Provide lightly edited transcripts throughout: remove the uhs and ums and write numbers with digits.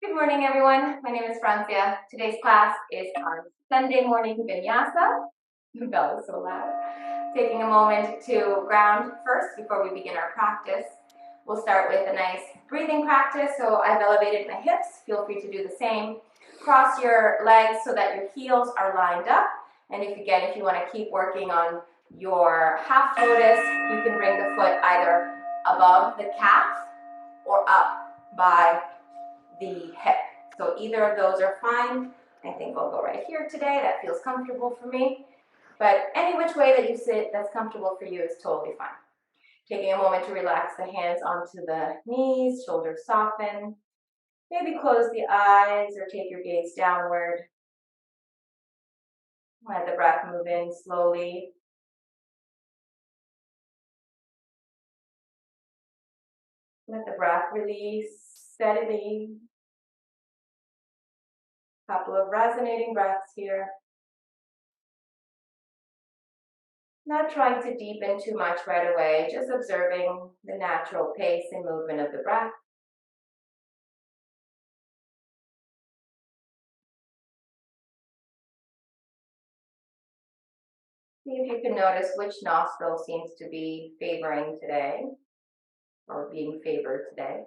Good morning, everyone. My name is Francia. Today's class is on Sunday morning Vinyasa. The bell is so loud. Taking a moment to ground first before we begin our practice. We'll start with a nice breathing practice. So I've elevated my hips. Feel free to do the same. Cross your legs so that your heels are lined up. And if you want to keep working on your half lotus, you can bring the foot either above the calf or up by the hip. So either of those are fine. I think I'll go right here today. That feels comfortable for me. But any which way that you sit that's comfortable for you is totally fine. Taking a moment to relax the hands onto the knees, shoulders soften. Maybe close the eyes or take your gaze downward. Let the breath move in slowly. Let the breath release steadily. Couple of resonating breaths here. Not trying to deepen too much right away, just observing the natural pace and movement of the breath. See if you can notice which nostril seems to be favoring today, or being favored today.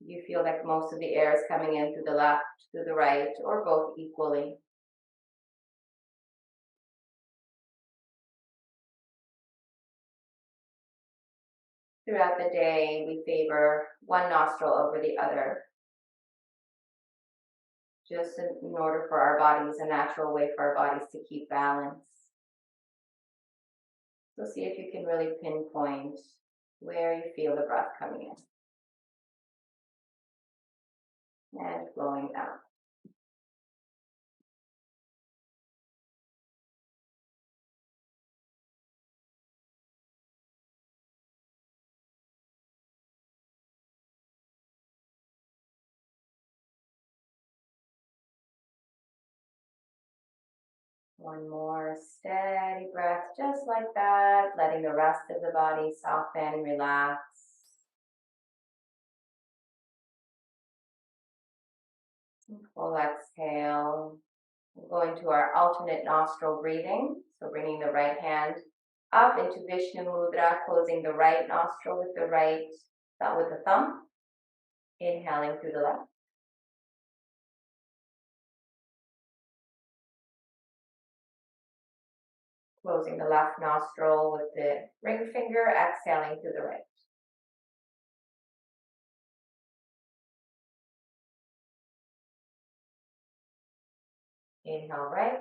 You feel like most of the air is coming in through the left, through the right, or both equally. Throughout the day, we favor one nostril over the other, just in order for our bodies, a natural way for our bodies to keep balance. So see if you can really pinpoint where you feel the breath coming in and flowing out. One more steady breath, just like that, letting the rest of the body soften, relax. Full exhale. We're going to our alternate nostril breathing. So bringing the right hand up into Vishnu Mudra, closing the right nostril with the thumb. Inhaling through the left. Closing the left nostril with the ring finger, exhaling through the right. Inhale right.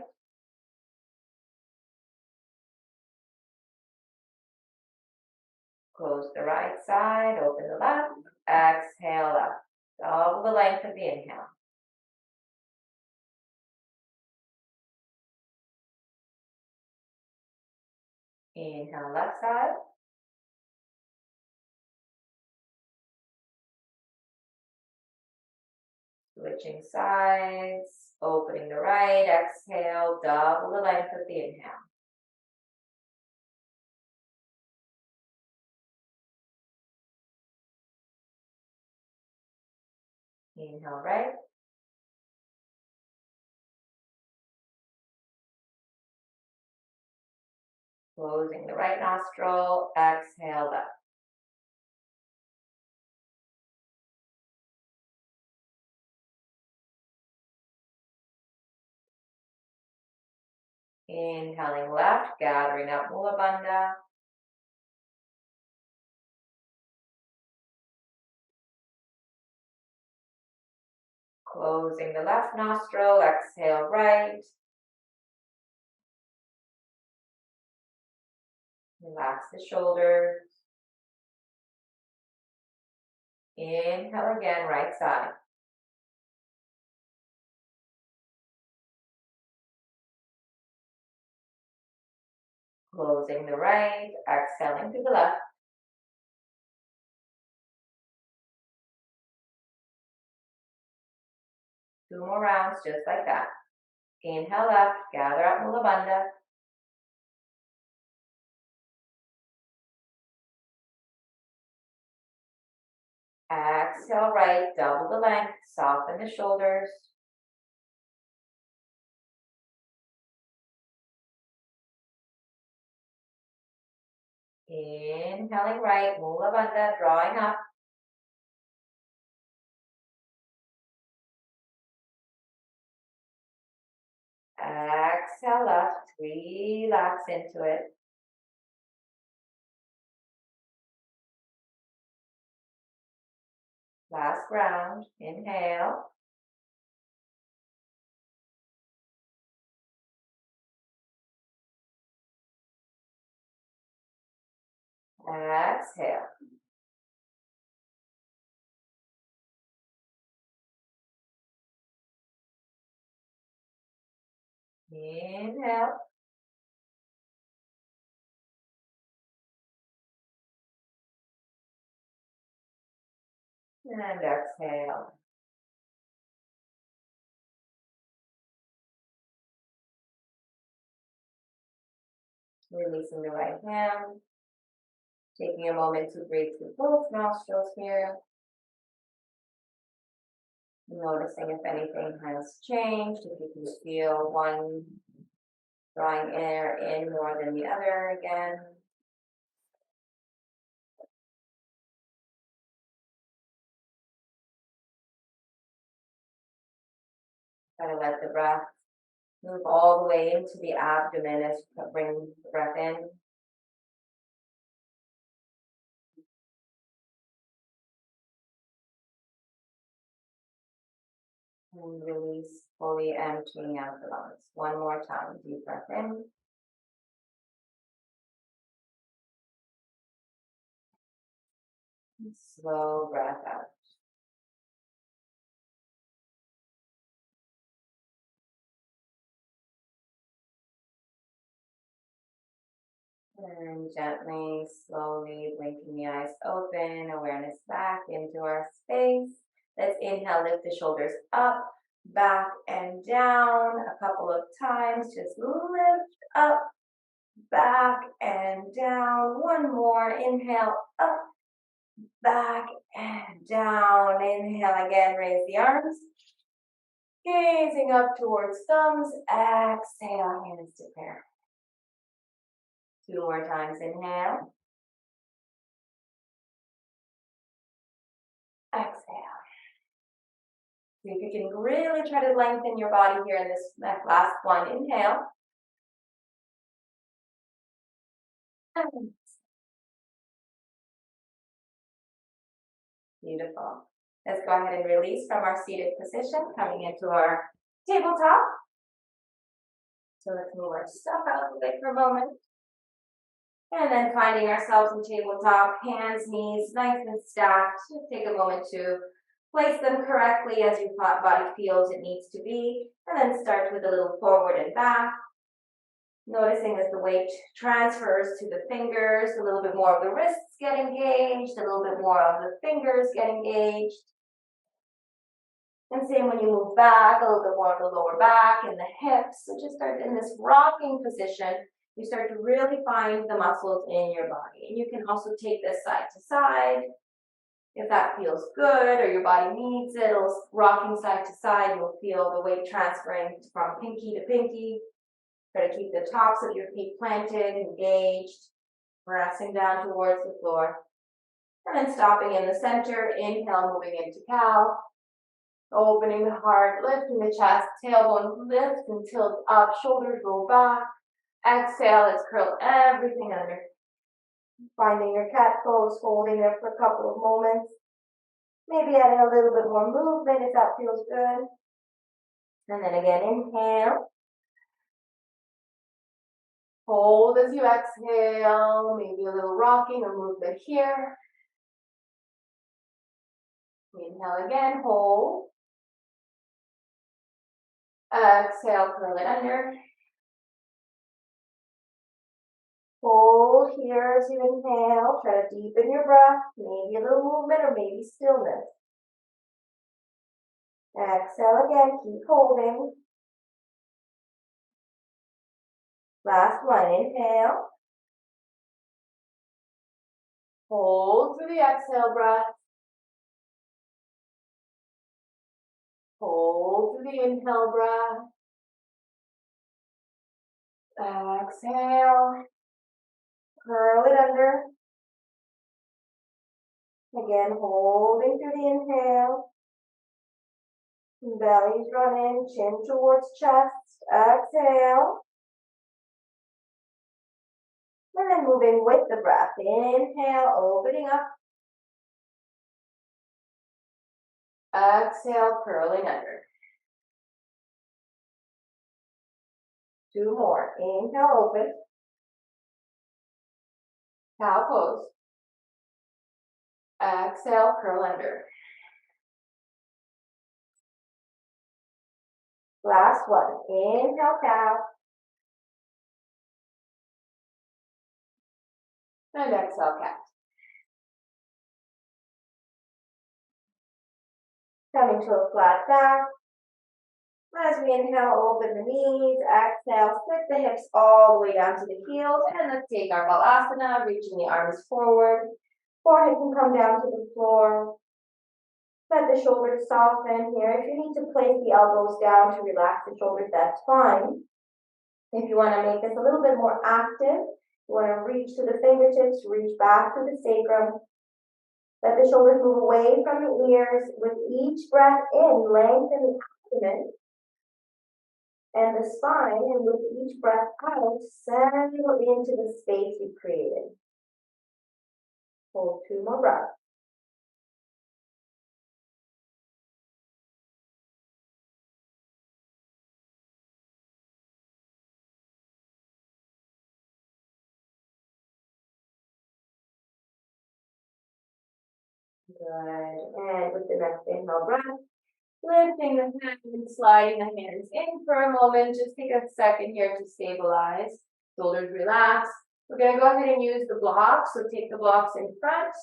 Close the right side, open the left, exhale up. Double the length of the inhale. Inhale left side. Switching sides, opening the right, exhale, double the length of the inhale. Inhale right. Closing the right nostril, exhale left. Inhaling left, gathering up Mula Bandha. Closing the left nostril, exhale right. Relax the shoulders. Inhale again, right side. Closing the right, exhaling to the left. Two more rounds just like that. Inhale left, gather up Mula Bandha. exhale right, double the length, soften the shoulders. Inhaling right, Mula Bandha, drawing up. Exhale left, relax into it. Last round, inhale. Exhale. Inhale. And exhale. Releasing the right hand. Taking a moment to breathe through both nostrils here. Noticing if anything has changed, if you can feel one drawing air in more than the other again. Try to let the breath move all the way into the abdomen as you bring the breath in. And release, fully emptying out the lungs. One more time, deep breath in. And slow breath out. And gently, slowly blinking the eyes open, awareness back into our space. Let's inhale, lift the shoulders up, back and down a couple of times. Just lift up, back and down. One more, inhale, up, back and down. Inhale again, raise the arms. Gazing up towards thumbs. Exhale, hands to prayer. Two more times, inhale. Exhale. See if you can really try to lengthen your body here in this last one. Inhale. Beautiful. Let's go ahead and release from our seated position, coming into our tabletop. So let's move our stuff out of the way for a moment. And then finding ourselves in tabletop, hands, knees, nice and stacked. Just take a moment to place them correctly as your body feels it needs to be. And then start with a little forward and back. Noticing as the weight transfers to the fingers, a little bit more of the wrists get engaged, a little bit more of the fingers get engaged. And same when you move back, a little bit more of the lower back and the hips. So just start in this rocking position. You start to really find the muscles in your body. And you can also take this side to side. If that feels good or your body needs it, rocking side to side, you'll feel the weight transferring from pinky to pinky. Try to keep the tops of your feet planted, engaged, pressing down towards the floor. And then stopping in the center, inhale, moving into cow. Opening the heart, lifting the chest, tailbone lift and tilt up, shoulders roll back. Exhale, let's curl everything under. Finding your cat pose, holding there for a couple of moments. Maybe adding a little bit more movement if that feels good. And then again, inhale. Hold as you exhale, maybe a little rocking or movement here. Inhale again, hold. Exhale, curl it under. Hold here as you inhale. Try to deepen your breath. Maybe a little movement or maybe stillness. Exhale again, keep holding. Last one, inhale. Hold through the exhale breath. Hold through the inhale breath. Exhale. Curl it under. Again, holding through the inhale. Belly's running, chin towards chest. Exhale. And then moving with the breath. Inhale, opening up. Exhale, curling under. 2 more. Inhale, open. Cow pose. Exhale, curl under. Last one. Inhale, cow. And exhale, cat. Coming to a flat back. As we inhale, open the knees. Exhale, split the hips all the way down to the heels. And let's take our asana, reaching the arms forward. Forehead can come down to the floor. Let the shoulders soften here. If you need to place the elbows down to relax the shoulders, that's fine. If you want to make this a little bit more active, you want to reach to the fingertips, reach back to the sacrum. Let the shoulders move away from the ears. With each breath in, lengthen the abdomen and the spine, and with each breath out, settle into the space you created. Hold 2 more breaths. Good. And with the next inhale breath, lifting the hands and sliding the hands in for a moment. Just take a second here to stabilize. Shoulders relax. We're going to go ahead and use the blocks. So take the blocks in front,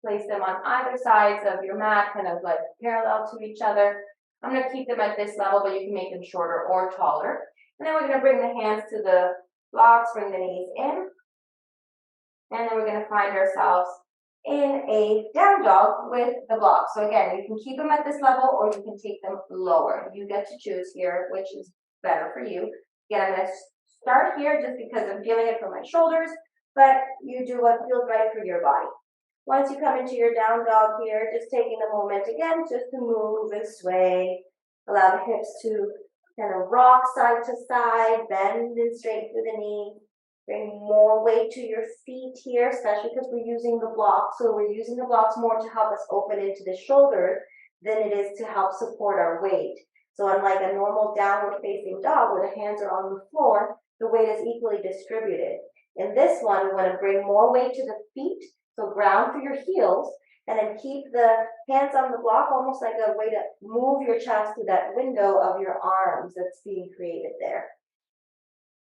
place them on either sides of your mat, kind of like parallel to each other. I'm going to keep them at this level, but you can make them shorter or taller. And then we're going to bring the hands to the blocks, bring the knees in. And then we're going to find ourselves in a down dog with the blocks. So again, you can keep them at this level or you can take them lower. You get to choose here, which is better for you. Again, I'm going to start here just because I'm feeling it from my shoulders, but you do what feels right for your body. Once you come into your down dog here, just taking a moment again just to move and sway. Allow the hips to kind of rock side to side, bend and straight through the knee. Bring more weight to your feet here, especially because we're using the blocks. So we're using the blocks more to help us open into the shoulders than it is to help support our weight. So unlike a normal downward facing dog where the hands are on the floor, the weight is equally distributed. In this one, we want to bring more weight to the feet, so ground through your heels, and then keep the hands on the block almost like a way to move your chest to that window of your arms that's being created there.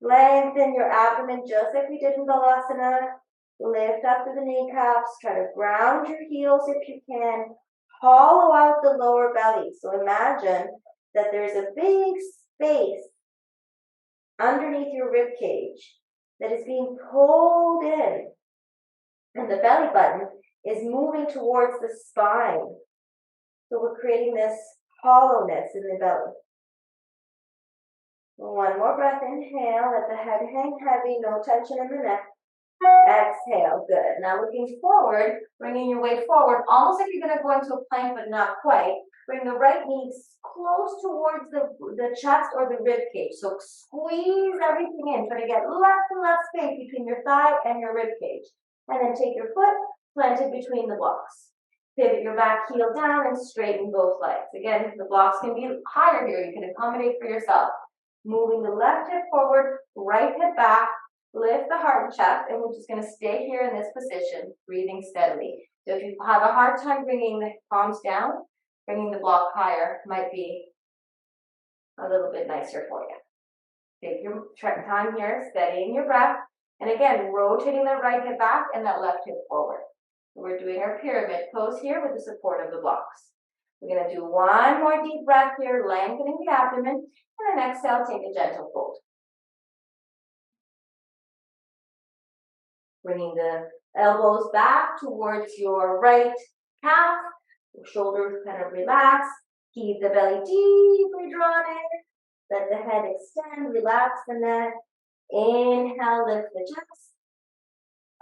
Lengthen your abdomen just like we did in Vinyasa. Lift up to the kneecaps. Try to ground your heels if you can. Hollow out the lower belly. So imagine that there's a big space underneath your rib cage that is being pulled in. And the belly button is moving towards the spine. So we're creating this hollowness in the belly. One more breath, inhale, let the head hang heavy, no tension in the neck. Exhale, good. Now looking forward, bringing your weight forward, almost like you're going to go into a plank, but not quite. Bring the right knee close towards the chest or the rib cage. So squeeze everything in. Try to get less and less space between your thigh and your rib cage. And then take your foot planted between the blocks. Pivot your back heel down and straighten both legs. Again, the blocks can be higher here. You can accommodate for yourself. Moving the left hip forward, right hip back, lift the heart and chest, and we're just going to stay here in this position, breathing steadily. So if you have a hard time bringing the palms down, bringing the block higher might be a little bit nicer for you. Take your time here, steadying your breath, and again, rotating the right hip back and that left hip forward. We're doing our pyramid pose here with the support of the blocks. We're going to do one more deep breath here, lengthening the abdomen, and then exhale, take a gentle fold. Bringing the elbows back towards your right calf, shoulders kind of relax. Keep the belly deeply drawn in. Let the head extend, relax the neck. Inhale, lift the chest.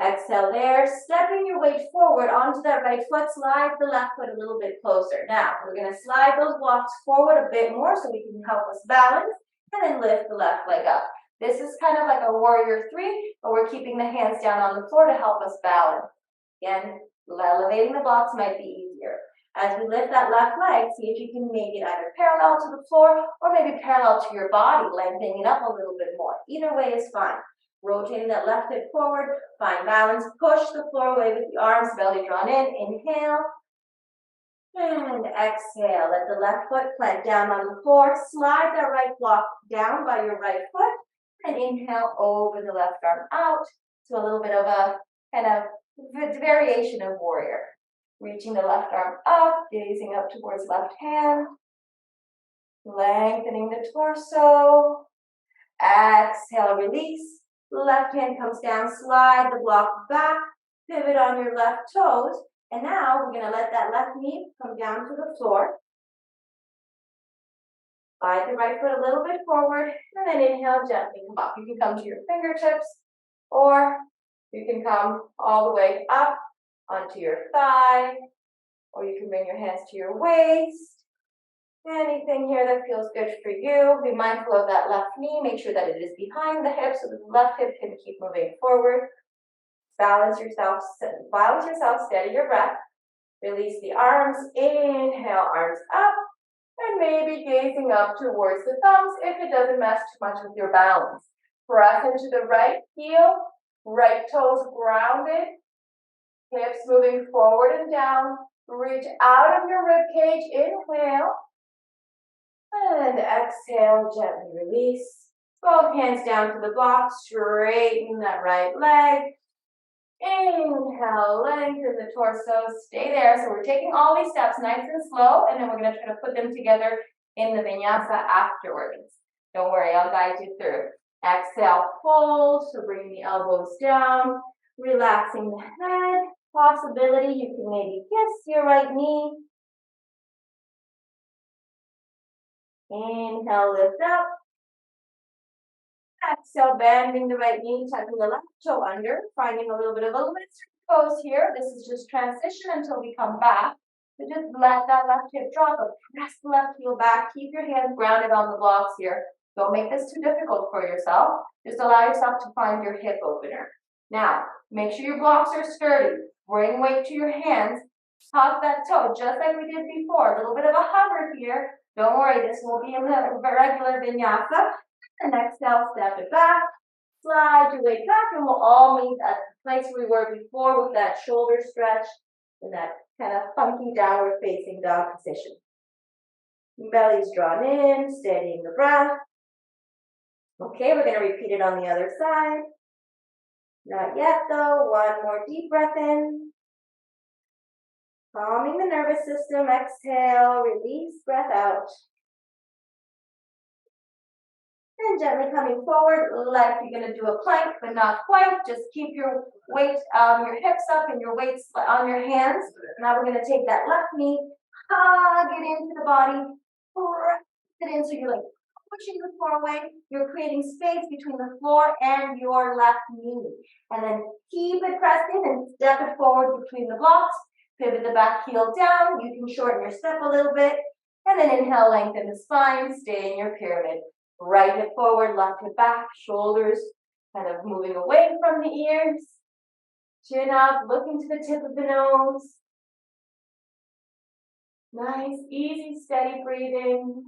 Exhale there, stepping your weight forward onto that right foot, slide the left foot a little bit closer. Now, we're gonna slide those blocks forward a bit more so we can help us balance, and then lift the left leg up. This is kind of like a warrior three, but we're keeping the hands down on the floor to help us balance. Again, elevating the blocks might be easier. As we lift that left leg, see if you can make it either parallel to the floor or maybe parallel to your body, lengthening it up a little bit more. Either way is fine. Rotating that left hip forward, find balance, push the floor away with the arms, belly drawn in, inhale, and exhale. Let the left foot plant down on the floor, slide that right block down by your right foot, and inhale over the left arm out. So a little bit of a kind of variation of warrior. Reaching the left arm up, gazing up towards left hand, lengthening the torso, exhale, release. Left hand comes down, slide the block back, pivot on your left toes, and now we're gonna let that left knee come down to the floor. Slide the right foot a little bit forward, and then inhale, gently come up. You can come to your fingertips, or you can come all the way up onto your thigh, or you can bring your hands to your waist. Anything here that feels good for you. Be mindful of that left knee. Make sure that it is behind the hip so that the left hip can keep moving forward. Balance yourself, steady your breath. Release the arms, inhale, arms up, and maybe gazing up towards the thumbs if it doesn't mess too much with your balance. Press into the right heel, right toes grounded, hips moving forward and down. Reach out of your rib cage, inhale. And exhale, gently release. Both hands down to the block, straighten that right leg. Inhale, lengthen the torso, stay there. So we're taking all these steps nice and slow, and then we're gonna try to put them together in the vinyasa afterwards. Don't worry, I'll guide you through. Exhale, fold, so bring the elbows down, relaxing the head. Possibility, you can maybe kiss your right knee. Inhale, lift up. Exhale, bending the right knee, tucking the left toe under, finding a little bit of a lift pose here. This is just transition until we come back. So just let that left hip drop, but press the left heel back. Keep your hands grounded on the blocks here. Don't make this too difficult for yourself. Just allow yourself to find your hip opener. Now, make sure your blocks are sturdy. Bring weight to your hands. Tuck that toe, just like we did before. A little bit of a hover here. Don't worry, this will be a regular vinyasa. And exhale, step it back. Slide your weight back, and we'll all meet at the place we were before with that shoulder stretch and that kind of funky downward facing dog position. Belly's drawn in, steadying the breath. Okay, we're going to repeat it on the other side. Not yet though. One more deep breath in. Calming the nervous system. Exhale, release, breath out. And gently coming forward, like you're going to do a plank, but not quite. Just keep your weight, your hips up and your weights on your hands. Now we're going to take that left knee, hug it into the body, press it in so you're like pushing the floor away. You're creating space between the floor and your left knee. And then keep it pressed in and step it forward between the blocks. Pivot the back heel down. You can shorten your step a little bit. And then inhale, lengthen the spine, stay in your pyramid. Right hip forward, left hip back, shoulders kind of moving away from the ears. Chin up, looking to the tip of the nose. Nice, easy, steady breathing.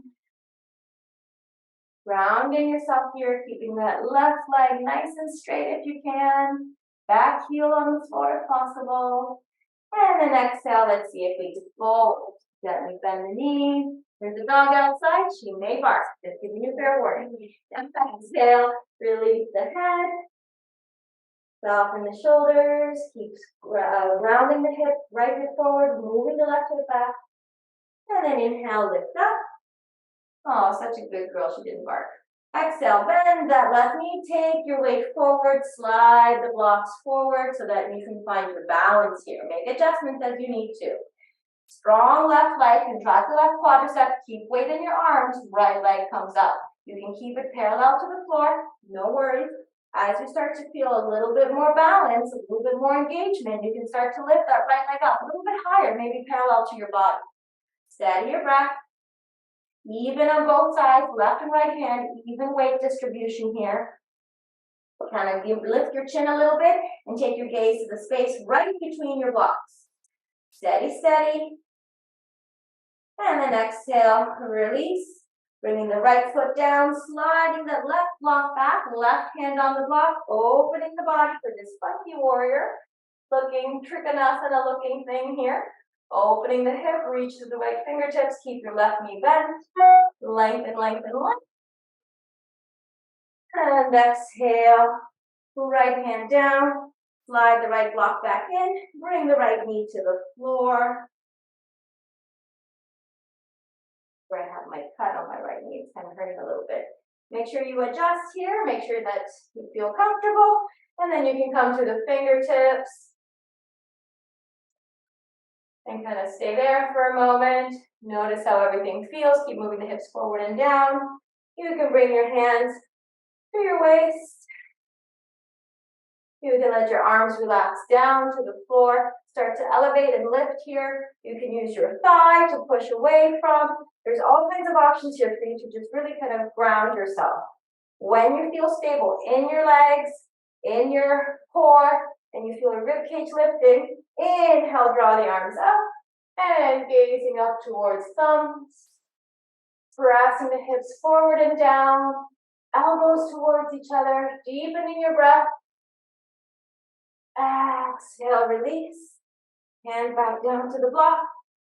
Grounding yourself here, keeping that left leg nice and straight if you can. Back heel on the floor if possible. And then exhale, let's see if we just fold. Gently bend the knees. There's a dog outside, she may bark. Just giving you fair warning. Exhale, release the head. Soften the shoulders. Keep rounding the hip, right hip forward, moving the left hip back. And then inhale, lift up. Oh, such a good girl, she didn't bark. Exhale, bend that left knee, take your weight forward, slide the blocks forward so that you can find your balance here. Make adjustments as you need to. Strong left leg, contract the left quadricep, keep weight in your arms, right leg comes up. You can keep it parallel to the floor, no worries. As you start to feel a little bit more balance, a little bit more engagement, you can start to lift that right leg up a little bit higher, maybe parallel to your body. Steady your breath. Even on both sides, left and right hand, even weight distribution here. Kind of lift your chin a little bit and take your gaze to the space right between your blocks. Steady, steady. And then exhale, release. Bringing the right foot down, sliding that left block back, left hand on the block, opening the body for this funky warrior. Looking Trikonasana looking thing here. Opening the hip, reach to the right fingertips, keep your left knee bent. Lengthen, lengthen, lengthen. And exhale, right hand down, slide the right block back in, bring the right knee to the floor. Where I have my cut on my right knee, it's kind of hurting a little bit. Make sure you adjust here, make sure that you feel comfortable, and then you can come to the fingertips and kind of stay there for a moment. Notice how everything feels. Keep moving the hips forward and down. You can bring your hands to your waist. You can let your arms relax down to the floor. Start to elevate and lift here. You can use your thigh to push away from. There's all kinds of options here for you to just really kind of ground yourself. When you feel stable in your legs, in your core, and you feel your rib cage lifting, inhale, draw the arms up, and gazing up towards thumbs. Pressing the hips forward and down, elbows towards each other, deepening your breath. Exhale, release. Hand back down to the block.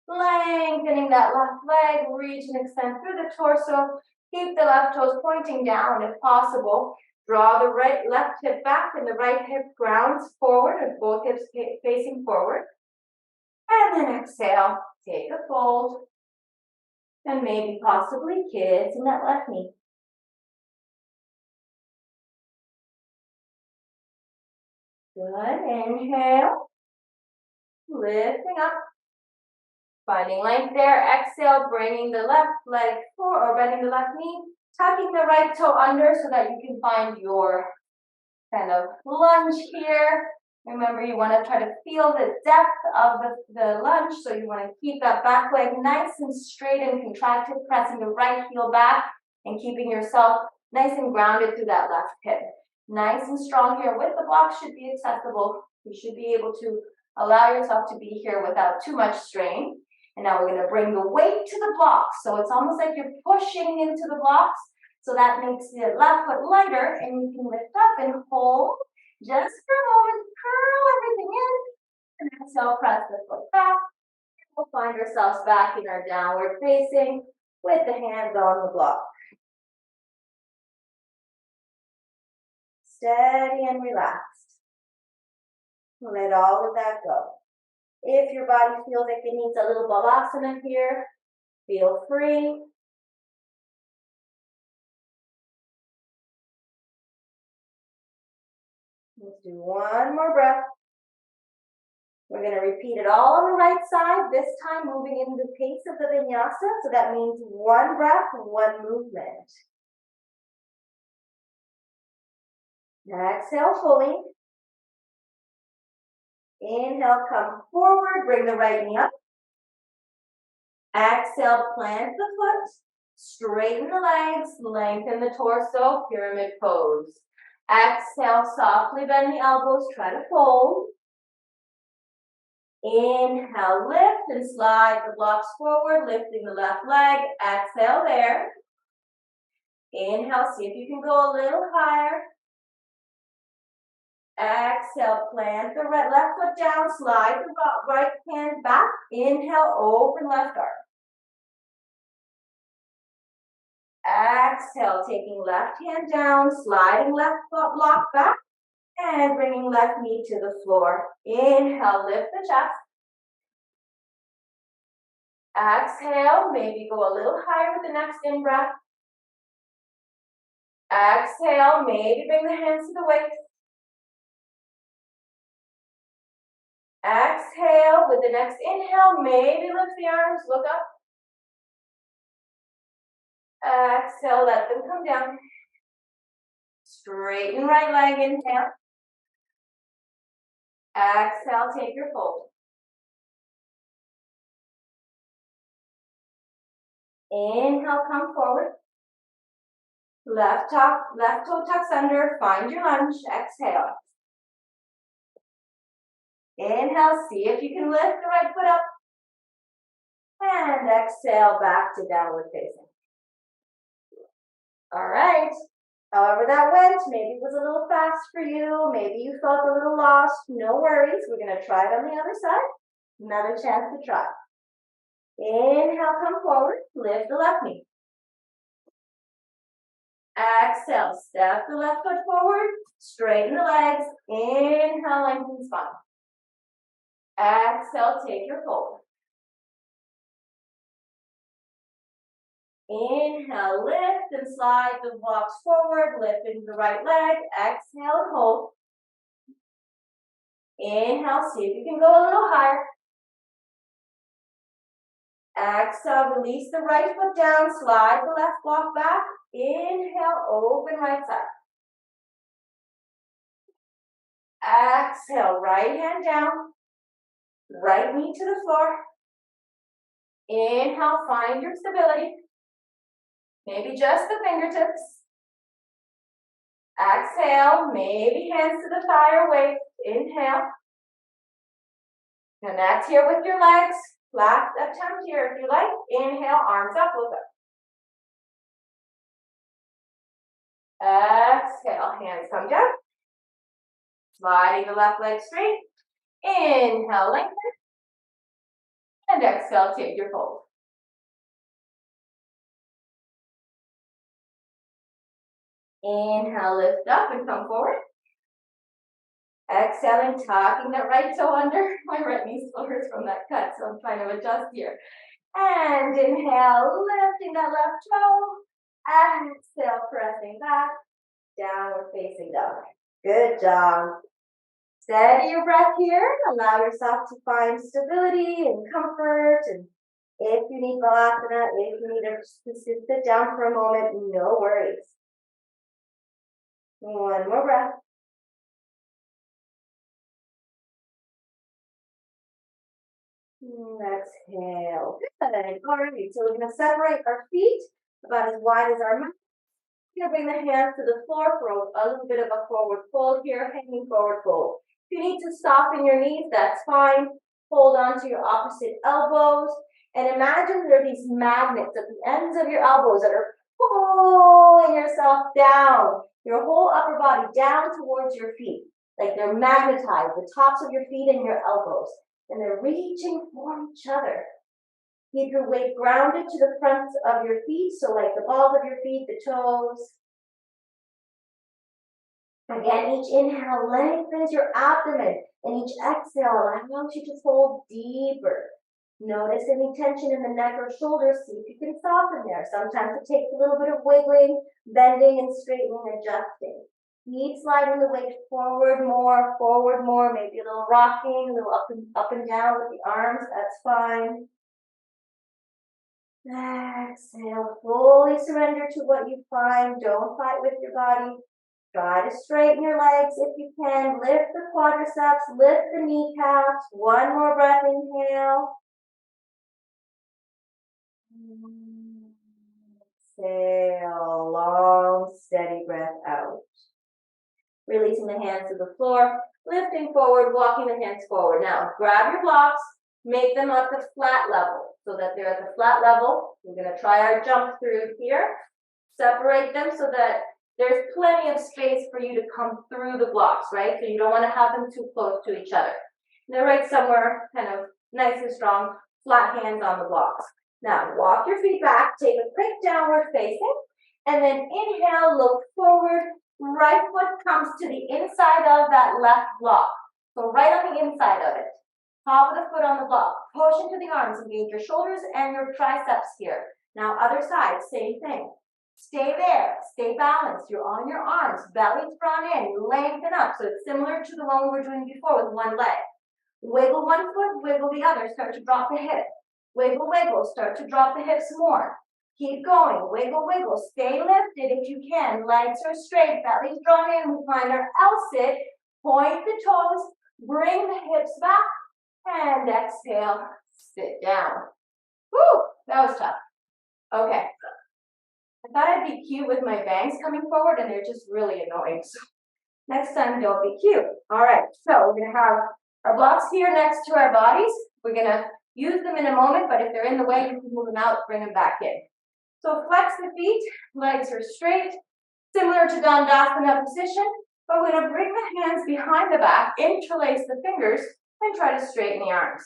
Lengthening that left leg, reach and extend through the torso. Keep the left toes pointing down if possible. Draw the left hip back and the right hip grounds forward with both hips facing forward. And then exhale, take a fold. And maybe possibly kids in that left knee. Good, inhale. Lifting up. Finding length there. Exhale, bringing the left leg forward or bending the left knee. Tucking the right toe under so that you can find your kind of lunge here. Remember, you want to try to feel the depth of the lunge, so you want to keep that back leg nice and straight and contracted, pressing the right heel back and keeping yourself nice and grounded through that left hip. Nice and strong here with the block should be accessible. You should be able to allow yourself to be here without too much strain. And now we're going to bring the weight to the blocks. So it's almost like you're pushing into the blocks. So that makes the left foot lighter, and you can lift up and hold just for a moment, curl everything in, and exhale, press the foot back. We'll find ourselves back in our downward facing with the hands on the block. Steady and relaxed. Let all of that go. If your body feels like it needs a little balasana here, feel free. Let's do one more breath. We're going to repeat it all on the right side, this time moving in the pace of the vinyasa. So that means one breath, one movement. Exhale fully. Inhale, come forward, bring the right knee up. Exhale, plant the foot, straighten the legs, lengthen the torso, pyramid pose. Exhale, softly bend the elbows, try to fold. Inhale, lift and slide the blocks forward, lifting the left leg. Exhale there. Inhale, see if you can go a little higher. Exhale, plant the left foot down, slide the right hand back. Inhale, open left arm. Exhale, taking left hand down, sliding left foot block back, and bringing left knee to the floor. Inhale, lift the chest. Exhale, maybe go a little higher with the next in-breath. Exhale, maybe bring the hands to the waist. Exhale, with the next inhale, maybe lift the arms, look up. Exhale, let them come down. Straighten right leg, inhale. Exhale, take your fold. Inhale, come forward. Left toe tucks under, find your lunge, exhale. Inhale, see if you can lift the right foot up. And exhale, back to downward facing. All right. However that went, maybe it was a little fast for you, maybe you felt a little lost, no worries. We're gonna try it on the other side. Another chance to try. Inhale, come forward, lift the left knee. Exhale, step the left foot forward, straighten the legs. Inhale, lengthen spine. Exhale, take your fold. Inhale, lift and slide the blocks forward, lifting the right leg. Exhale and hold. Inhale, see if you can go a little higher. Exhale, release the right foot down, slide the left block back. Inhale, open right side. Exhale, right hand down, right knee to the floor. Inhale, find your stability. Maybe just the fingertips. Exhale, maybe hands to the thigh or waist. Inhale. Connect here with your legs. Last attempt here if you like. Inhale, arms up, look up. Exhale, hands come down. Sliding the left leg straight. Inhale, lengthen. And exhale, take your fold. Inhale, lift up and come forward. Exhaling, tucking that right toe under. My right knee still hurts from that cut, so I'm trying to adjust here. And inhale, lifting that left toe. Exhale, pressing back. Downward facing dog. Good job. Steady your breath here. Allow yourself to find stability and comfort. And if you need Vinyasa, if you need to sit down for a moment, no worries. One more breath. Exhale. Good. All right. So we're going to separate our feet about as wide as our mouth. We're going to bring the hands to the floor for a little bit of a forward fold here, hanging forward fold. If you need to soften your knees, that's fine. Hold on to your opposite elbows. And imagine there are these magnets at the ends of your elbows that are pulling yourself down, your whole upper body down towards your feet. Like they're magnetized, the tops of your feet and your elbows. And they're reaching for each other. Keep your weight grounded to the fronts of your feet, so like the balls of your feet, the toes. Again, each inhale lengthens your abdomen, and each exhale allows you to fold deeper. Notice any tension in the neck or shoulders, see if you can soften there. Sometimes it takes a little bit of wiggling, bending and straightening, adjusting. Keep sliding the weight forward more, maybe a little rocking, a little up and down with the arms, that's fine. Exhale, fully surrender to what you find. Don't fight with your body. Try to straighten your legs if you can. Lift the quadriceps, lift the kneecaps. One more breath, inhale. Exhale, long, steady breath out. Releasing the hands to the floor, lifting forward, walking the hands forward. Now, grab your blocks, make them at the flat level so that they're at the flat level. We're going to try our jump through here. Separate them so that there's plenty of space for you to come through the blocks, right? So you don't want to have them too close to each other. And they're right somewhere kind of nice and strong, flat hands on the blocks. Now, walk your feet back, take a quick downward facing, and then inhale, look forward. Right foot comes to the inside of that left block. So right on the inside of it. Top of the foot on the block. Push into the arms, engage your shoulders and your triceps here. Now other side, same thing. Stay there, stay balanced. You're on your arms, belly's drawn in, lengthen up. So it's similar to the one we were doing before with one leg. Wiggle one foot, wiggle the other, start to drop the hip. Wiggle, wiggle, start to drop the hips more. Keep going, wiggle, wiggle, stay lifted if you can. Legs are straight, belly's drawn in. We find our L-sit, point the toes, bring the hips back, and exhale, sit down. Woo, that was tough. Okay. I thought I'd be cute with my bangs coming forward, and they're just really annoying. So next time, don't be cute. All right, so we're gonna have our blocks here next to our bodies. We're gonna use them in a moment, but if they're in the way, you can move them out, bring them back in. So flex the feet, legs are straight, similar to Dandasana position, but we're gonna bring the hands behind the back, interlace the fingers, and try to straighten the arms.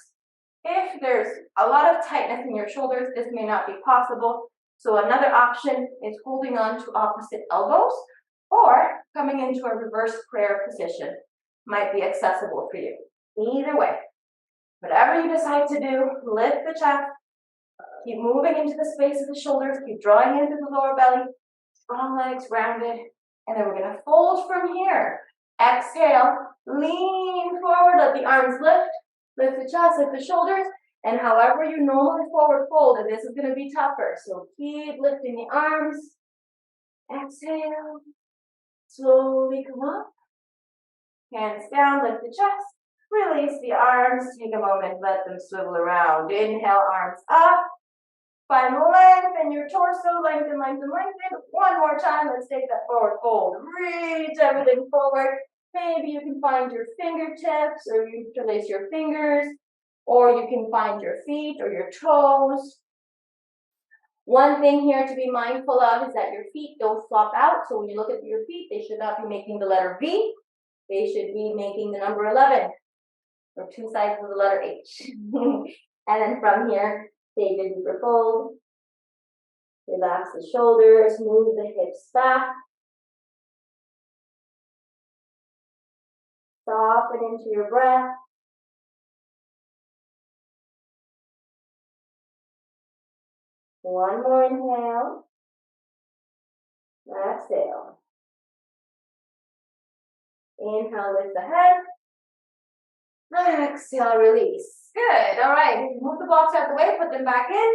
If there's a lot of tightness in your shoulders, this may not be possible. So another option is holding on to opposite elbows or coming into a reverse prayer position might be accessible for you. Either way, whatever you decide to do, lift the chest, keep moving into the space of the shoulders, keep drawing into the lower belly, strong legs rounded, and then we're gonna fold from here. Exhale, lean forward, let the arms lift the chest, lift the shoulders, and however you normally forward fold, and this is gonna be tougher, so keep lifting the arms. Exhale, slowly come up, hands down, lift the chest, release the arms, take a moment, let them swivel around. Inhale, arms up, find length in your torso, lengthen, lengthen, lengthen. One more time, let's take that forward fold. Reach everything forward. Maybe you can find your fingertips, or you interlace your fingers, or you can find your feet or your toes. One thing here to be mindful of is that your feet don't flop out. So when you look at your feet, they should not be making the letter V. They should be making the number 11, or two sides of the letter H. And then from here, take a deeper fold. Relax the shoulders, move the hips back. Soften into your breath. One more inhale. Exhale. Inhale, lift the head. Exhale, release. Good. All right. Move the blocks out the way, put them back in.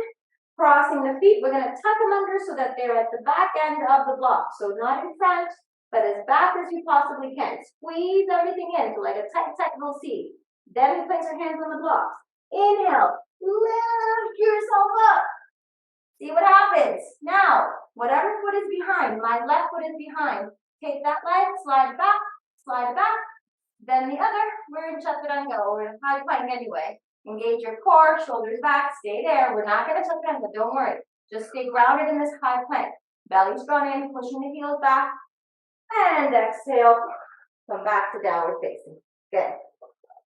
Crossing the feet, we're going to tuck them under so that they're at the back end of the block. So not in front, but as back as you possibly can. Squeeze everything in, so like a tight, tight little C. Then we place our hands on the blocks. Inhale, lift yourself up. See what happens. Now, whatever foot is behind, my left foot is behind. Take that leg, slide it back. Then the other, we're in chaturanga, or in high plank anyway. Engage your core, shoulders back, stay there. We're not going to chaturanga, don't worry. Just stay grounded in this high plank. Belly's drawn in, pushing the heels back. And exhale, come back to downward facing. Good.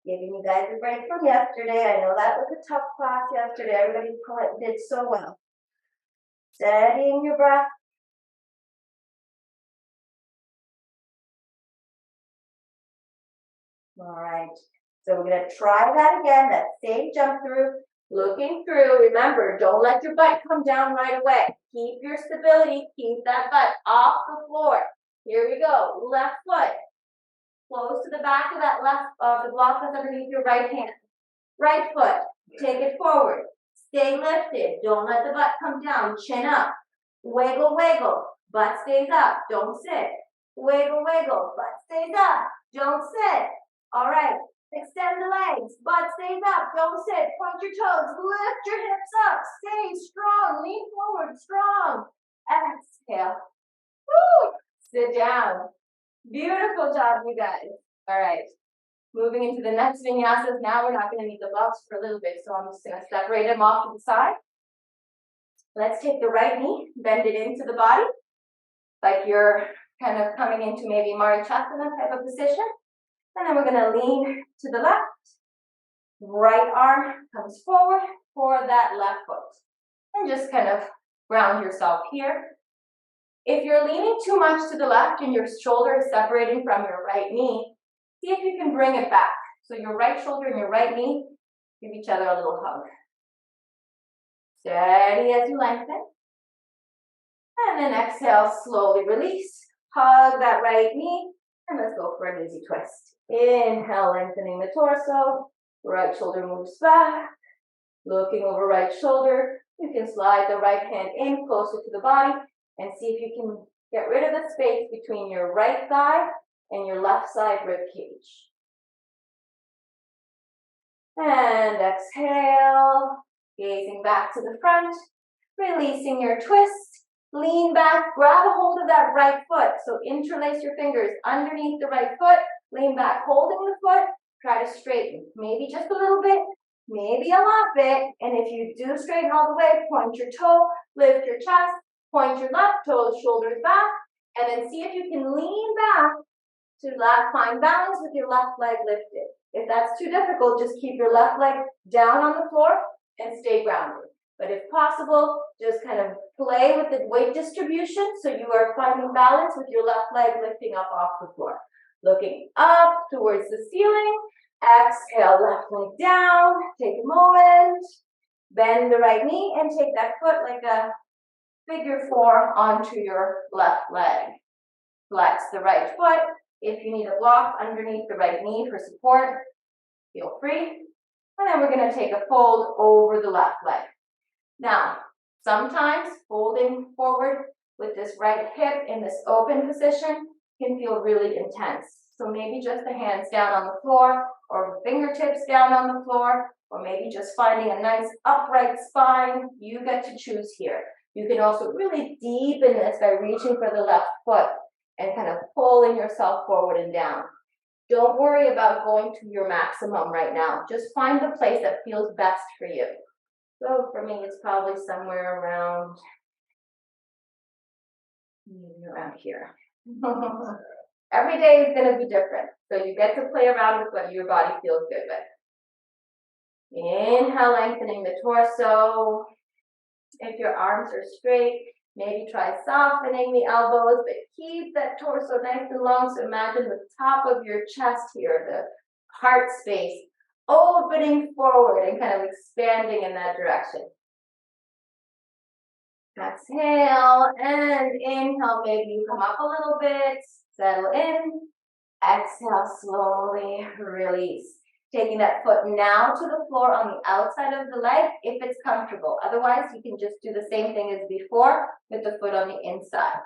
Giving you guys a break from yesterday. I know that was a tough class yesterday. Everybody did so well. Steadying your breath. All right. So we're going to try that again, that same jump through, looking through. Remember, don't let your butt come down right away. Keep your stability, keep that butt off the floor. Here we go. Left foot. Close to the back of that left of the block that's underneath your right hand. Right foot. Take it forward. Stay lifted. Don't let the butt come down. Chin up. Wiggle, wiggle. Butt stays up. Don't sit. Wiggle, wiggle. Butt stays up. Don't sit. All right. Extend the legs. Butt stays up. Don't sit. Point your toes. Lift your hips up. Stay strong. Lean forward. Strong. Exhale. Woo! Sit down. Beautiful job, you guys. All right. Moving into the next vinyasas. Now we're not going to need the blocks for a little bit, so I'm just going to separate them off to the side. Let's take the right knee, bend it into the body, like you're kind of coming into maybe Marichasana type of position. And then we're going to lean to the left. Right arm comes forward for that left foot. And just kind of ground yourself here. If you're leaning too much to the left and your shoulder is separating from your right knee, see if you can bring it back. So your right shoulder and your right knee, give each other a little hug. Steady as you lengthen. And then exhale, slowly release. Hug that right knee. And let's go for an easy twist. Inhale, lengthening the torso. Right shoulder moves back. Looking over right shoulder, you can slide the right hand in closer to the body and see if you can get rid of the space between your right thigh and your left side rib cage. And exhale, gazing back to the front, releasing your twist. Lean back, grab a hold of that right foot. So interlace your fingers underneath the right foot, lean back, holding the foot, try to straighten. Maybe just a little bit, maybe a lot bit. And if you do straighten all the way, point your toe, lift your chest, point your left toe, shoulders back, and then see if you can lean back to find balance with your left leg lifted. If that's too difficult, just keep your left leg down on the floor and stay grounded. But if possible, just kind of play with the weight distribution so you are finding balance with your left leg lifting up off the floor. Looking up towards the ceiling. Exhale, left leg down. Take a moment. Bend the right knee and take that foot like a figure 4 onto your left leg. Flex the right foot. If you need a block underneath the right knee for support, feel free. And then we're going to take a fold over the left leg. Now, sometimes folding forward with this right hip in this open position can feel really intense. So maybe just the hands down on the floor or fingertips down on the floor, or maybe just finding a nice upright spine. You get to choose here. You can also really deepen this by reaching for the left foot and kind of pulling yourself forward and down. Don't worry about going to your maximum right now. Just find the place that feels best for you. So for me, it's probably somewhere around here. Every day is going to be different. So you get to play around with what your body feels good with. Inhale, lengthening the torso. If your arms are straight, maybe try softening the elbows, but keep that torso nice and long. So imagine the top of your chest here, the heart space, opening forward and kind of expanding in that direction. Exhale and inhale, maybe you come up a little bit, settle in. Exhale, slowly release. Taking that foot now to the floor on the outside of the leg if it's comfortable. Otherwise, you can just do the same thing as before with the foot on the inside.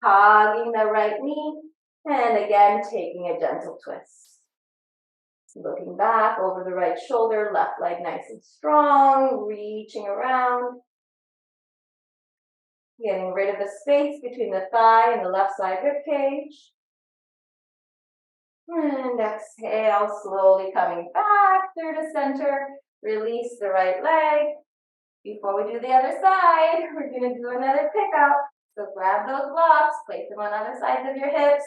Hugging the right knee and again taking a gentle twist. Looking back over the right shoulder, left leg nice and strong, reaching around. Getting rid of the space between the thigh and the left side rib cage. And exhale, slowly coming back through the center. Release the right leg. Before we do the other side, we're going to do another pickup. So grab those blocks, place them on other sides of your hips.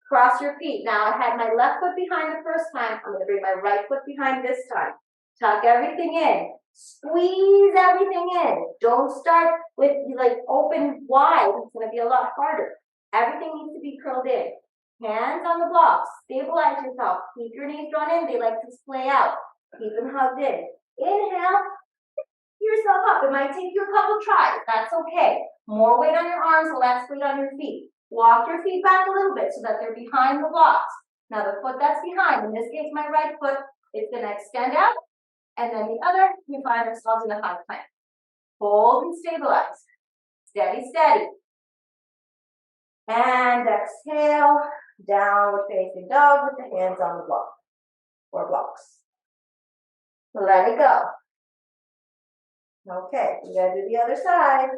Cross your feet. Now I had my left foot behind the first time. I'm going to bring my right foot behind this time. Tuck everything in. Squeeze everything in. Don't start with like open wide. It's going to be a lot harder. Everything needs to be curled in. Hands on the blocks. Stabilize yourself. Keep your knees drawn in. They like to splay out. Keep them hugged in. Inhale. Pick yourself up. It might take you a couple tries. That's okay. More weight on your arms, less weight on your feet. Walk your feet back a little bit so that they're behind the blocks. Now the foot that's behind, in this case my right foot, it's going to extend out. And then the other, we find ourselves in a high plank. Hold and stabilize. Steady, steady. And exhale. Downward facing dog with the hands on the block or blocks. Let it go. Okay, we gotta do the other side.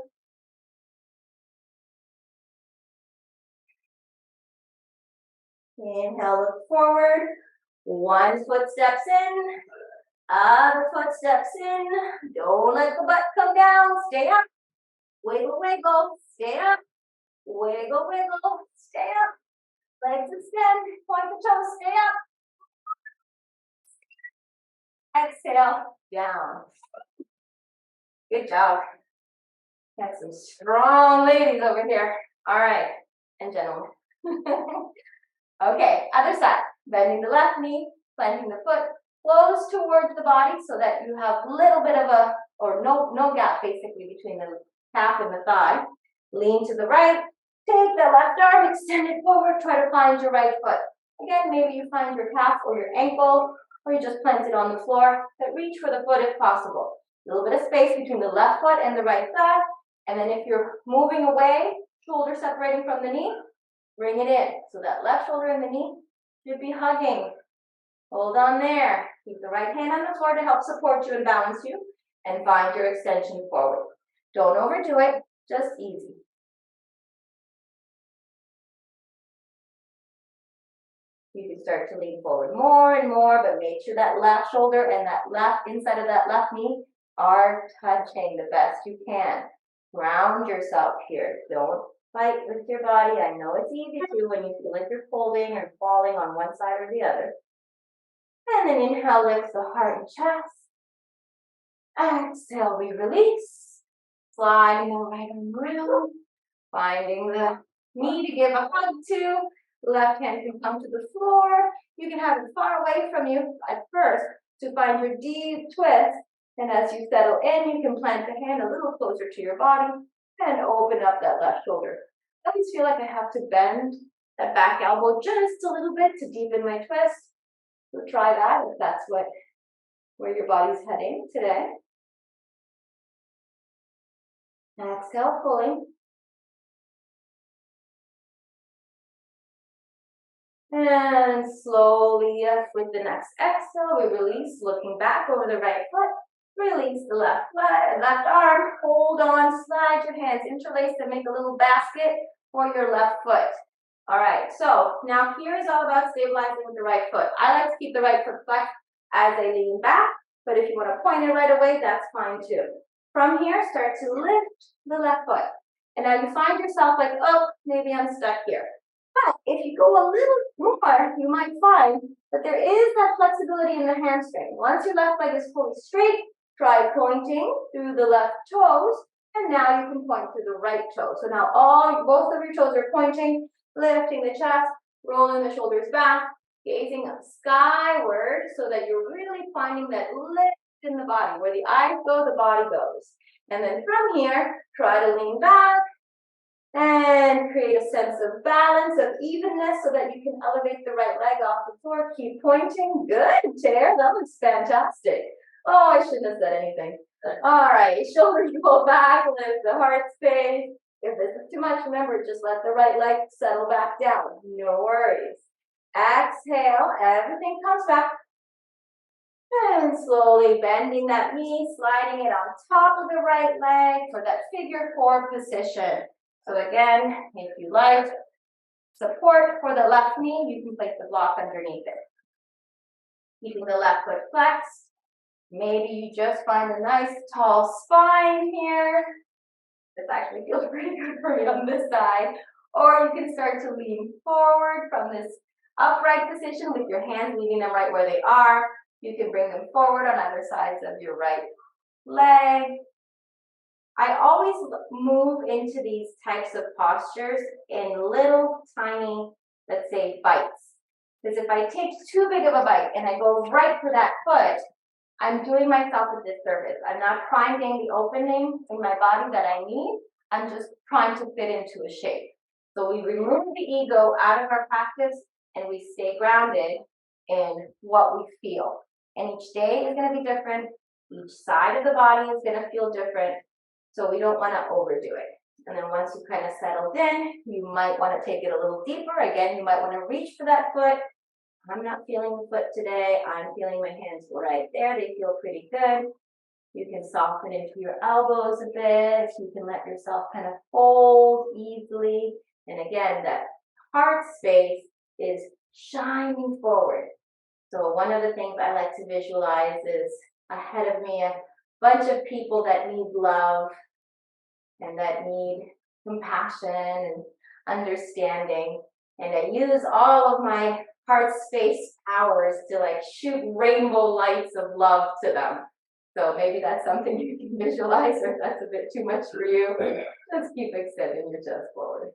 Inhale, look forward. One foot steps in. Other foot steps in. Don't let the butt come down. Stay up. Wiggle, wiggle. Stay up. Wiggle, wiggle. Stay up. Legs extend, point the toes, stay up. Exhale, down. Good job. Got some strong ladies over here. All right, and gentlemen. Okay, other side. Bending the left knee, planting the foot close towards the body so that you have a little bit of a, or no gap basically between the calf and the thigh. Lean to the right. Take the left arm, extend it forward, try to find your right foot. Again, maybe you find your calf or your ankle or you just plant it on the floor, but reach for the foot if possible. A little bit of space between the left foot and the right thigh, and then if you're moving away, shoulder separating from the knee, bring it in. So that left shoulder and the knee should be hugging. Hold on there. Keep the right hand on the floor to help support you and balance you, and find your extension forward. Don't overdo it, just easy. You can start to lean forward more and more, but make sure that left shoulder and that left inside of that left knee are touching the best you can. Ground yourself here. Don't fight with your body. I know it's easy to when you feel like you're folding or falling on one side or the other. And then inhale, lift the heart and chest. Exhale, we release. Sliding the right arm around. Finding the knee to give a hug to. Left hand can come to the floor. You can have it far away from you at first to find your deep twist. And as you settle in, you can plant the hand a little closer to your body and open up that left shoulder. I always feel like I have to bend that back elbow just a little bit to deepen my twist. So try that if that's where your body's heading today. Exhale fully. And slowly, with the next exhale, we release, looking back over the right foot. Release the left arm. Hold on, slide your hands, interlace and make a little basket for your left foot. All right, so now here is all about stabilizing with the right foot. I like to keep the right foot flexed as I lean back, but if you want to point it right away, that's fine too. From here, start to lift the left foot. And now you find yourself like, oh, maybe I'm stuck here. But if you go a little more, you might find that there is that flexibility in the hamstring. Once your left leg is fully straight, try pointing through the left toes, and now you can point to the right toe. So now both of your toes are pointing, lifting the chest, rolling the shoulders back, gazing up skyward so that you're really finding that lift in the body. Where the eyes go, the body goes. And then from here, try to lean back, and create a sense of balance, of evenness, so that you can elevate the right leg off the floor. Keep pointing. Good, Tara. That looks fantastic. Oh, I shouldn't have said anything. All right, shoulders go back, lift the heart space. If this is too much, remember, just let the right leg settle back down. No worries. Exhale, everything comes back. And slowly bending that knee, sliding it on top of the right leg for that figure 4 position. So again, if you like support for the left knee, you can place the block underneath it. Keeping the left foot flexed. Maybe you just find a nice tall spine here. This actually feels pretty good for me on this side. Or you can start to lean forward from this upright position with your hands leaving them right where they are. You can bring them forward on either sides of your right leg. I always move into these types of postures in little tiny, let's say, bites. Because if I take too big of a bite and I go right for that foot, I'm doing myself a disservice. I'm not finding the opening in my body that I need. I'm just trying to fit into a shape. So we remove the ego out of our practice and we stay grounded in what we feel. And each day is going to be different. Each side of the body is going to feel different. So we don't want to overdo it. And then once you kind of settled in, you might want to take it a little deeper. Again, you might want to reach for that foot. I'm not feeling the foot today. I'm feeling my hands right there. They feel pretty good. You can soften into your elbows a bit. You can let yourself kind of fold easily. And again, that heart space is shining forward. So one of the things I like to visualize is ahead of me a bunch of people that need love and that need compassion and understanding. And I use all of my heart space powers to like shoot rainbow lights of love to them. So maybe that's something you can visualize, or if that's a bit too much for you, just keep extending your chest forward.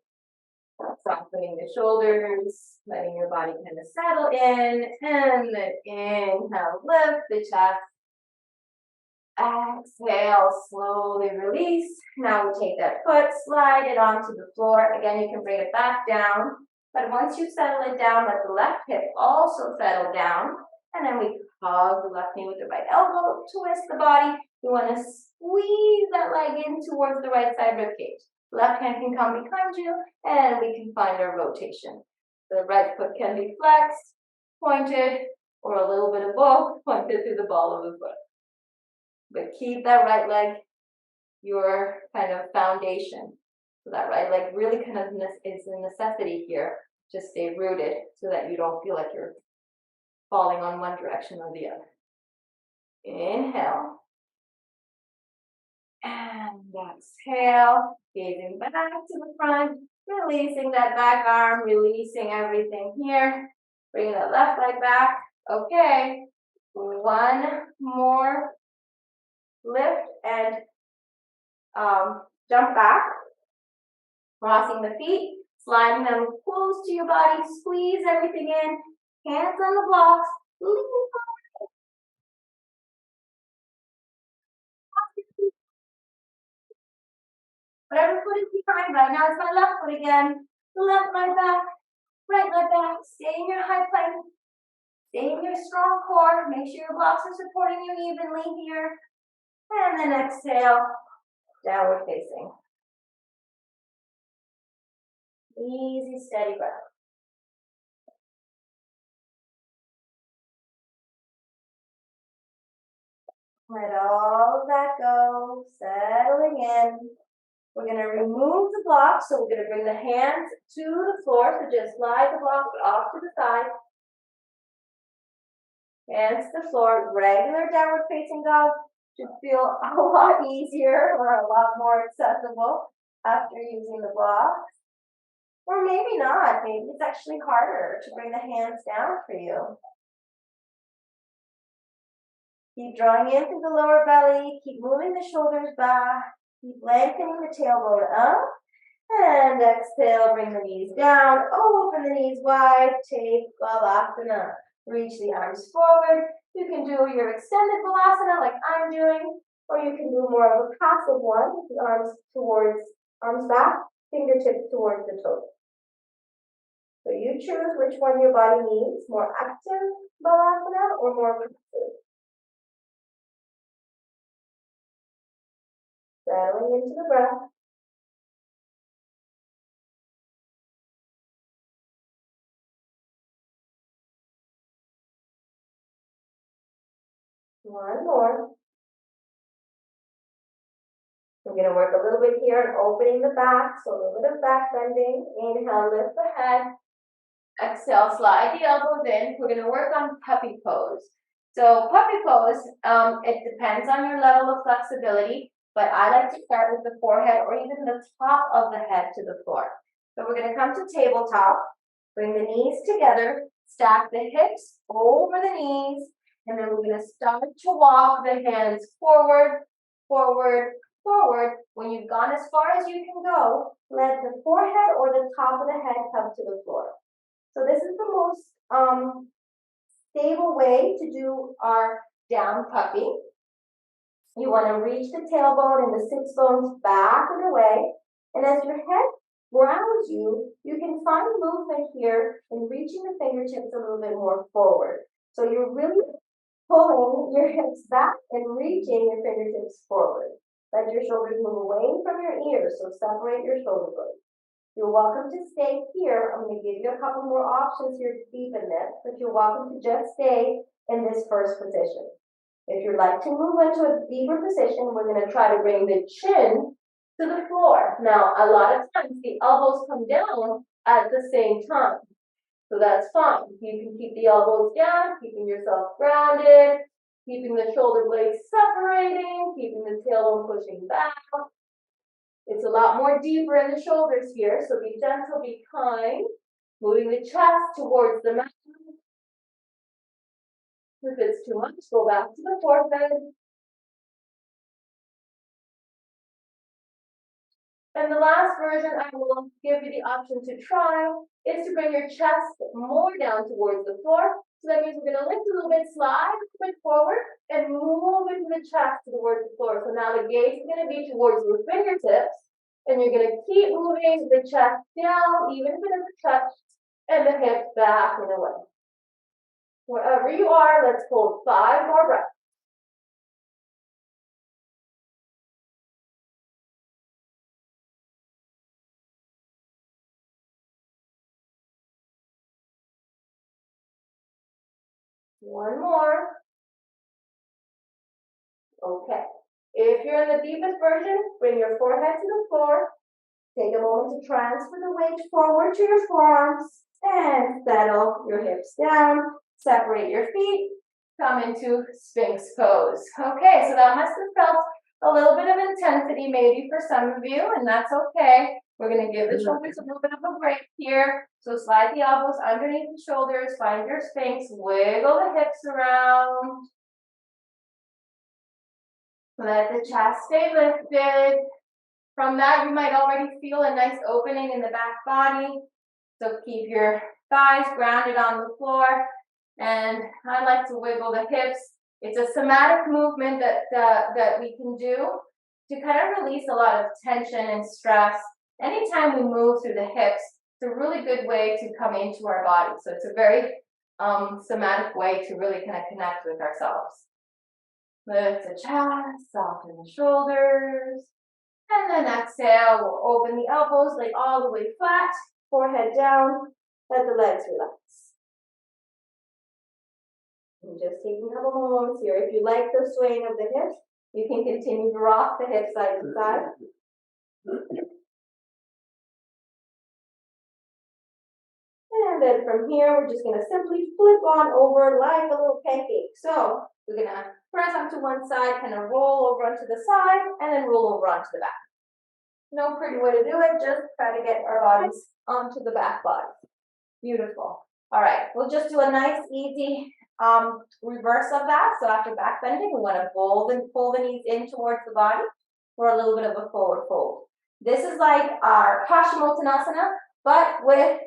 Softening the shoulders, letting your body kind of settle in, and then inhale, lift the chest. Exhale, slowly release. Now we take that foot, slide it onto the floor. Again, you can bring it back down. But once you settle it down, let the left hip also settle down. And then we hug the left knee with the right elbow, twist the body. We want to squeeze that leg in towards the right side rib cage. Left hand can come behind you, and we can find our rotation. The right foot can be flexed, pointed, or a little bit of both, pointed through the ball of the foot. But keep that right leg your kind of foundation. So that right leg really kind of is a necessity here to stay rooted so that you don't feel like you're falling on one direction or the other. Inhale. And exhale, gazing back to the front, releasing that back arm, releasing everything here. Bringing that left leg back. Okay, one more lift and jump back. Crossing the feet, sliding them close to your body, squeeze everything in, hands on the blocks, lean forward. Whatever foot is behind, right now it's my left foot again. Left leg back, right leg back, stay in your high plank, stay in your strong core, make sure your blocks are supporting you evenly here. And then exhale, downward facing. Easy, steady breath. Let all of that go, settling in. We're going to remove the blocks, so we're going to bring the hands to the floor, so just slide the blocks off to the side. Hands to the floor, regular downward facing dog should feel a lot easier or a lot more accessible after using the blocks. Or maybe not, maybe it's actually harder to bring the hands down for you. Keep drawing in through the lower belly, keep moving the shoulders back, keep lengthening the tailbone up, and exhale, bring the knees down, open the knees wide, take Balasana. Reach the arms forward. You can do your extended Balasana like I'm doing, or you can do more of a passive one, with the arms back, fingertips towards the toes. So you choose which one your body needs, more active Balasana or more passive. Settling into the breath. One more. We're going to work a little bit here on opening the back, so a little bit of back bending. Inhale, lift the head. Exhale, slide the elbows in. We're going to work on puppy pose. So puppy pose, it depends on your level of flexibility, but I like to start with the forehead or even the top of the head to the floor. So we're going to come to tabletop, bring the knees together, stack the hips over the knees, and then we're going to start to walk the hands forward, forward, forward. When you've gone as far as you can go, let the forehead or the top of the head come to the floor. So this is the most stable way to do our down puppy. You want to reach the tailbone and the sits bones back and away. And as your head grounds you, you can find movement here in reaching the fingertips a little bit more forward. So you're really pulling your hips back and reaching your fingertips forward. Let your shoulders move away from your ears, so separate your shoulder blades. You're welcome to stay here. I'm going to give you a couple more options here to deepen this, but you're welcome to just stay in this first position. If you'd like to move into a deeper position, we're going to try to bring the chin to the floor. Now, a lot of times the elbows come down at the same time, so that's fine. You can keep the elbows down, keeping yourself grounded, keeping the shoulder blades separating, keeping the tailbone pushing back. It's a lot more deeper in the shoulders here, so be gentle, be kind. Moving the chest towards the mat. If it's too much, go back to the forehead. And the last version I will give you the option to try is to bring your chest more down towards the floor. So that means we're going to lift a little bit, slide a little bit forward, and move into the chest towards the floor. So now the gaze is going to be towards your fingertips, and you're going to keep moving the chest down, even if it doesn't touch, and the hips back and away. Wherever you are, let's hold 5 more breaths. One more. Okay. If you're in the deepest version, bring your forehead to the floor. Take a moment to transfer the weight forward to your forearms and settle your hips down. Separate your feet. Come into Sphinx pose. Okay, so that must have felt a little bit of intensity maybe for some of you, and that's okay. We're going to give the shoulders a little bit of a break here. So slide the elbows underneath the shoulders, find your Sphinx, wiggle the hips around. Let the chest stay lifted. From that, you might already feel a nice opening in the back body. So keep your thighs grounded on the floor. And I like to wiggle the hips. It's a somatic movement that we can do to kind of release a lot of tension and stress. Anytime we move through the hips, it's a really good way to come into our body. So it's a very somatic way to really kind of connect with ourselves. Lift the chest, soften the shoulders. And then exhale, we'll open the elbows, lay all the way flat, forehead down, let the legs relax. And just taking a couple more moments here. If you like the swaying of the hips, you can continue to rock the hips side to side. And then from here, we're just going to simply flip on over like a little pancake. So we're going to press onto one side, kind of roll over onto the side, and then roll over onto the back. No pretty way to do it, just try to get our bodies onto the back body. Beautiful. All right, we'll just do a nice, easy reverse of that. So after back bending, we want to pull the knees in towards the body for a little bit of a forward fold. This is like our Paschimottanasana, but with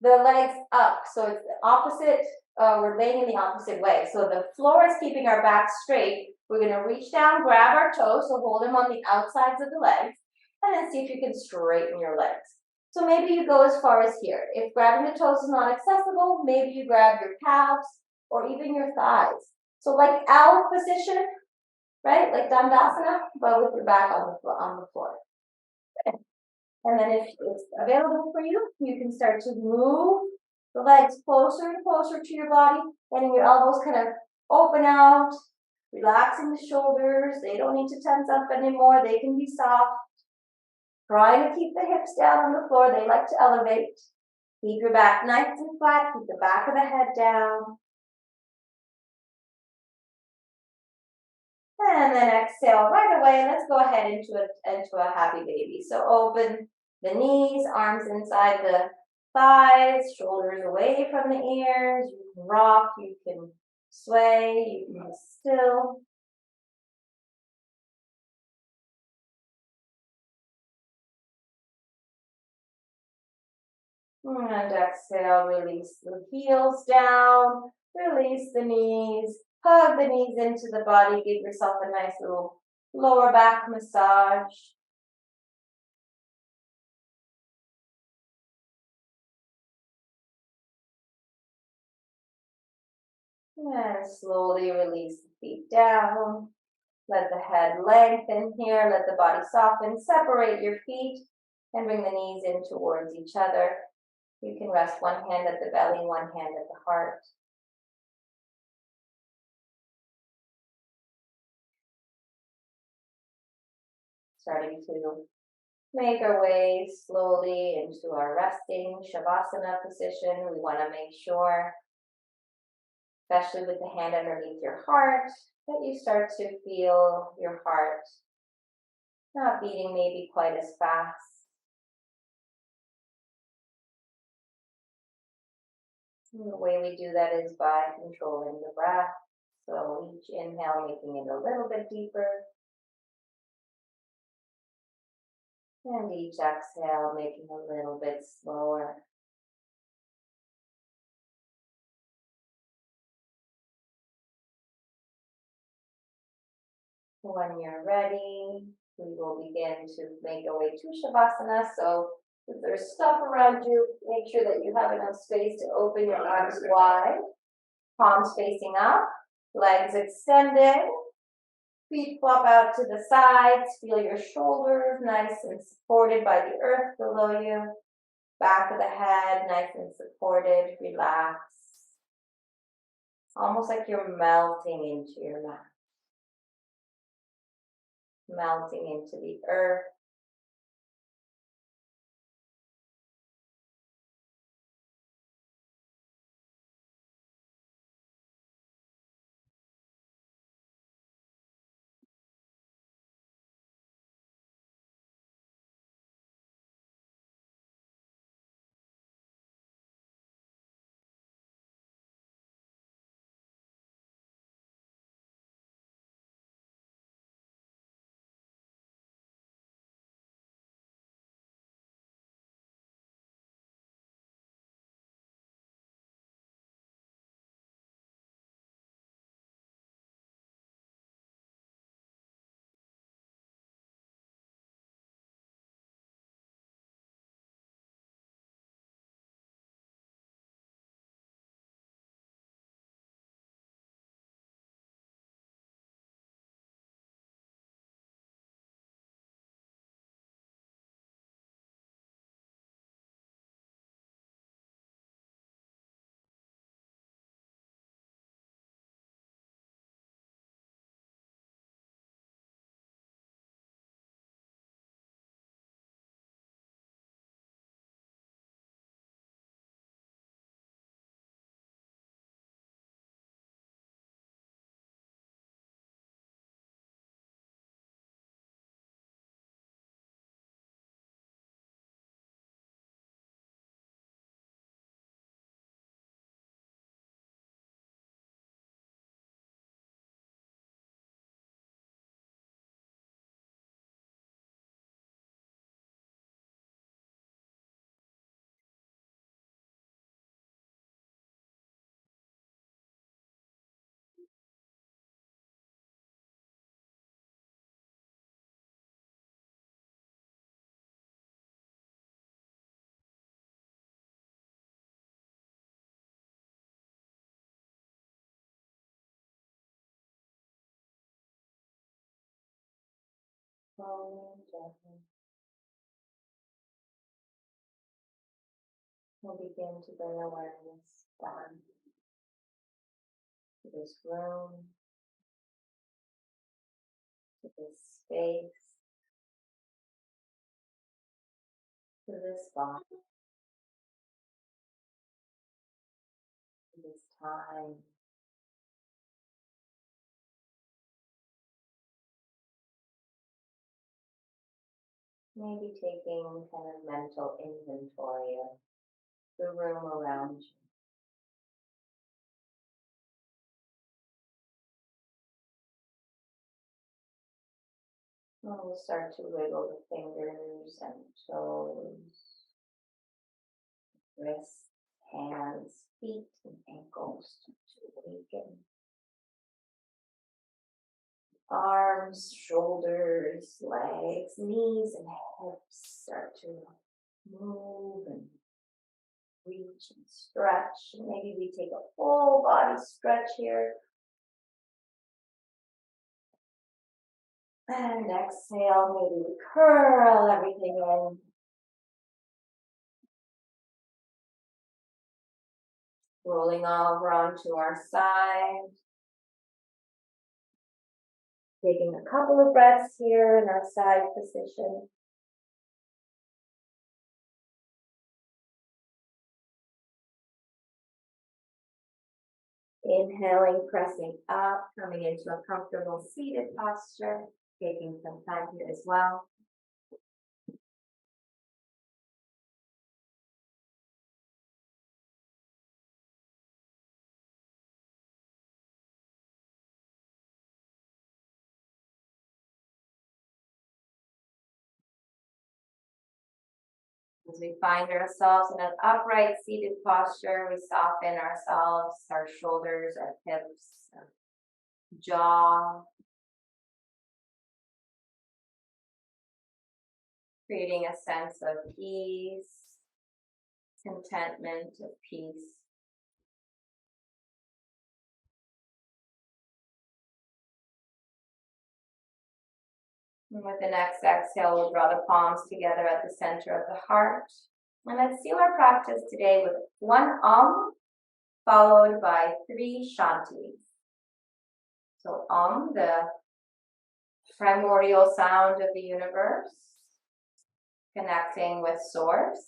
the legs up. So it's the opposite, we're laying in the opposite way. So the floor is keeping our back straight. We're going to reach down, grab our toes, so hold them on the outsides of the legs, and then see if you can straighten your legs. So maybe you go as far as here. If grabbing the toes is not accessible, maybe you grab your calves or even your thighs. So like L position, right? Like Dandasana, but with your back on the floor. Okay. And then if it's available for you, you can start to move the legs closer and closer to your body, letting your elbows kind of open out, relaxing the shoulders. They don't need to tense up anymore. They can be soft. Trying to keep the hips down on the floor. They like to elevate. Keep your back nice and flat. Keep the back of the head down. And then exhale right away. Let's go ahead into a happy baby. So open the knees, arms inside the thighs, shoulders away from the ears. You can rock, you can sway, you can be still. And exhale, release the heels down, release the knees, hug the knees into the body, give yourself a nice little lower back massage. And slowly release the feet down. Let the head lengthen here, let the body soften. Separate your feet and bring the knees in towards each other. You can rest one hand at the belly, one hand at the heart. Starting to make our way slowly into our resting Shavasana position. We want to make sure, especially with the hand underneath your heart, that you start to feel your heart not beating maybe quite as fast. And the way we do that is by controlling the breath. So each inhale making it a little bit deeper. And each exhale making a little bit slower. When you're ready, we will begin to make our way to Shavasana. So if there's stuff around you, make sure that you have enough space to open your arms wide. Palms facing up, legs extended, feet flop out to the sides, feel your shoulders nice and supported by the earth below you, back of the head nice and supported, relax, almost like you're melting into your mat, melting into the earth. Slowly and gently, we'll begin to bring awareness down to this room, to this space, to this body, to this time. Maybe taking kind of mental inventory of the room around you. And we'll start to wiggle the fingers and toes, wrists, hands, feet, and ankles to awaken. Arms, shoulders, legs, knees, and hips start to move and reach and stretch. Maybe we take a full body stretch here. And exhale, maybe we curl everything in. Rolling over onto our side. Taking a couple of breaths here in our side position. Inhaling, pressing up, coming into a comfortable seated posture. Taking some time here as well. As we find ourselves in an upright seated posture, we soften ourselves, our shoulders, our hips, our jaw, creating a sense of ease, contentment, of peace. And with the next exhale, we'll draw the palms together at the center of the heart. And let's seal our practice today with one followed by 3 shantis. So the primordial sound of the universe, connecting with source.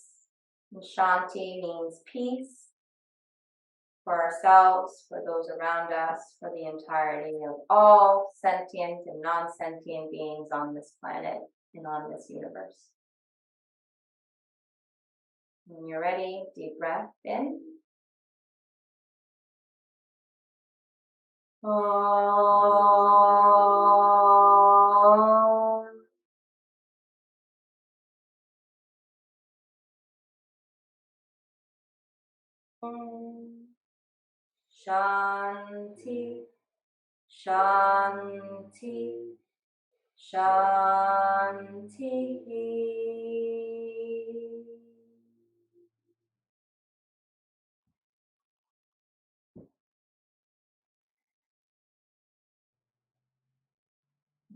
And shanti means peace for ourselves, for those around us, for the entirety of all sentient and non-sentient beings on this planet and on this universe. When you're ready, deep breath in. Shanti, Shanti, Shanti.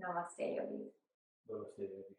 Namaste, Yogi. Namaste, Yogi.